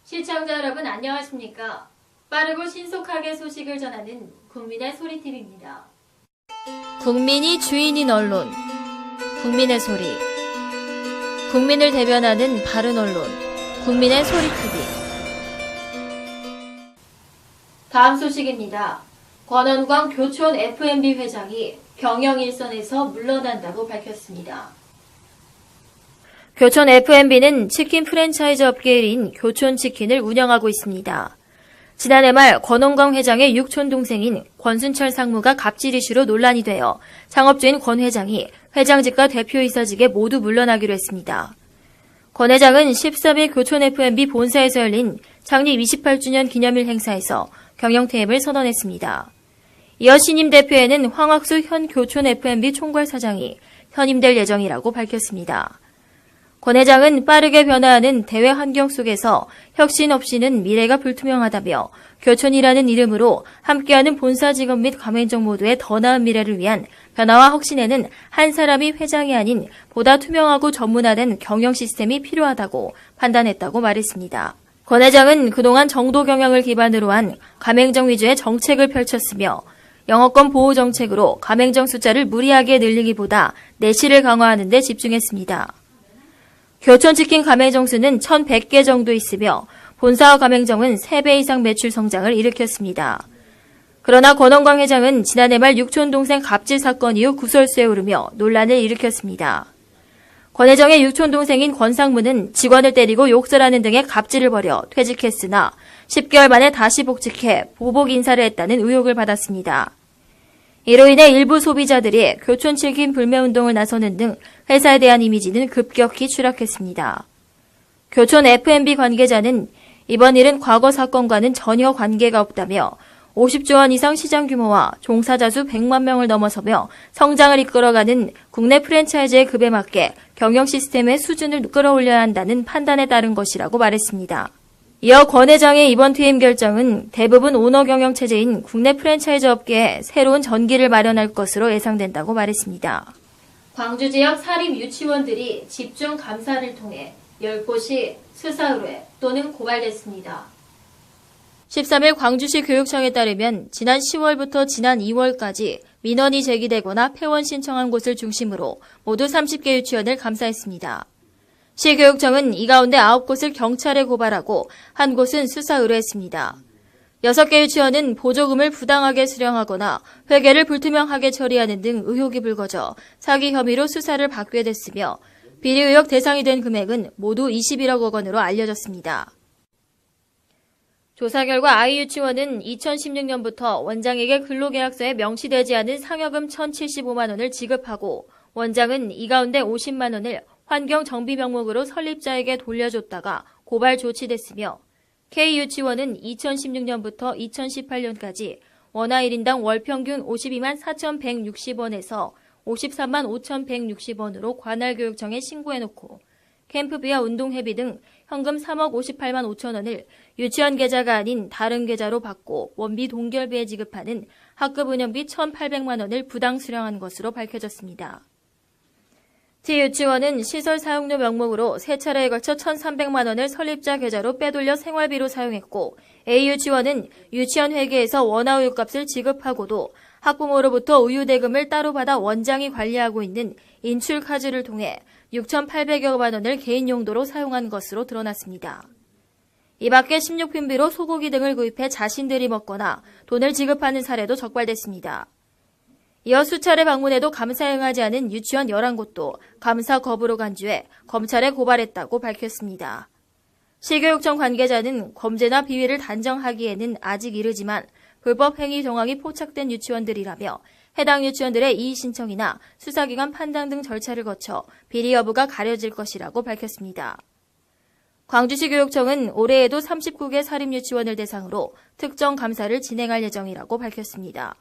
시청자 여러분 안녕하십니까? 빠르고 신속하게 소식을 전하는 국민의 소리TV입니다. 국민이 주인인 언론, 국민의 소리. 국민을 대변하는 바른 언론, 국민의 소리TV. 다음 소식입니다. 권원광 교촌 F&B 회장이 경영 일선에서 물러난다고 밝혔습니다. 교촌 F&B는 치킨 프랜차이즈 업계 1인 교촌치킨을 운영하고 있습니다. 지난해 말 권원광 회장의 육촌 동생인 권순철 상무가 갑질 이슈로 논란이 되어 창업주인 권 회장이 회장직과 대표이사직에 모두 물러나기로 했습니다. 권 회장은 13일 교촌 F&B 본사에서 열린 창립 28주년 기념일 행사에서 경영퇴임을 선언했습니다. 이어 신임 대표에는 황학수 현 교촌 F&B 총괄 사장이 현임될 예정이라고 밝혔습니다. 권 회장은 빠르게 변화하는 대외 환경 속에서 혁신 없이는 미래가 불투명하다며 교촌이라는 이름으로 함께하는 본사 직원 및 가맹점 모두의 더 나은 미래를 위한 변화와 혁신에는 한 사람이 회장이 아닌 보다 투명하고 전문화된 경영 시스템이 필요하다고 판단했다고 말했습니다. 권 회장은 그동안 정도 경영을 기반으로 한 가맹점 위주의 정책을 펼쳤으며 영업권 보호 정책으로 가맹점 숫자를 무리하게 늘리기보다 내실을 강화하는 데 집중했습니다. 교촌치킨 가맹점 수는 1,100개 정도 있으며 본사와 가맹점은 3배 이상 매출 성장을 일으켰습니다. 그러나 권원광 회장은 지난해 말 육촌 동생 갑질 사건 이후 구설수에 오르며 논란을 일으켰습니다. 권 회장의 육촌 동생인 권 상무는 직원을 때리고 욕설하는 등의 갑질을 벌여 퇴직했으나 10개월 만에 다시 복직해 보복 인사를 했다는 의혹을 받았습니다. 이로 인해 일부 소비자들이 교촌치킨 불매운동을 나서는 등 회사에 대한 이미지는 급격히 추락했습니다. 교촌 F&B 관계자는 이번 일은 과거 사건과는 전혀 관계가 없다며 50조 원 이상 시장 규모와 종사자 수 100만 명을 넘어서며 성장을 이끌어가는 국내 프랜차이즈의 급에 맞게 경영 시스템의 수준을 끌어올려야 한다는 판단에 따른 것이라고 말했습니다. 이어 권 회장의 이번 퇴임 결정은 대부분 오너 경영 체제인 국내 프랜차이즈 업계에 새로운 전기를 마련할 것으로 예상된다고 말했습니다. 광주 지역 사립 유치원들이 집중 감사를 통해 10곳이 수사 의뢰 또는 고발됐습니다. 13일 광주시 교육청에 따르면 지난 10월부터 지난 2월까지 민원이 제기되거나 폐원 신청한 곳을 중심으로 모두 30개 유치원을 감사했습니다. 시교육청은 이 가운데 9곳을 경찰에 고발하고 한 곳은 수사 의뢰했습니다. 6개 유치원은 보조금을 부당하게 수령하거나 회계를 불투명하게 처리하는 등 의혹이 불거져 사기 혐의로 수사를 받게 됐으며 비리 의혹 대상이 된 금액은 모두 21억 원으로 알려졌습니다. 조사 결과 아이 유치원은 2016년부터 원장에게 근로계약서에 명시되지 않은 상여금 1,075만 원을 지급하고 원장은 이 가운데 50만 원을 환경정비 명목으로 설립자에게 돌려줬다가 고발 조치됐으며 K유치원은 2016년부터 2018년까지 원화 1인당 월평균 52만 4,160원에서 53만 5,160원으로 관할교육청에 신고해놓고 캠프비와 운동회비 등 현금 3억 58만 5천 원을 유치원 계좌가 아닌 다른 계좌로 받고 원비 동결비에 지급하는 학급 운영비 1,800만 원을 부당 수령한 것으로 밝혀졌습니다. T유치원은 시설 사용료 명목으로 3차례에 걸쳐 1,300만 원을 설립자 계좌로 빼돌려 생활비로 사용했고 A유치원은 유치원 회계에서 원화 우유값을 지급하고도 학부모로부터 우유대금을 따로 받아 원장이 관리하고 있는 인출카드를 통해 6,800여만 원을 개인 용도로 사용한 것으로 드러났습니다. 이 밖에 식료품비로 소고기 등을 구입해 자신들이 먹거나 돈을 지급하는 사례도 적발됐습니다. 이어 수차례 방문해도 감사에 응하지 않은 유치원 11곳도 감사 거부로 간주해 검찰에 고발했다고 밝혔습니다. 시교육청 관계자는 범죄나 비위를 단정하기에는 아직 이르지만 불법 행위 정황이 포착된 유치원들이라며 해당 유치원들의 이의 신청이나 수사기관 판단 등 절차를 거쳐 비리 여부가 가려질 것이라고 밝혔습니다. 광주시 교육청은 올해에도 39개 사립유치원을 대상으로 특정 감사를 진행할 예정이라고 밝혔습니다.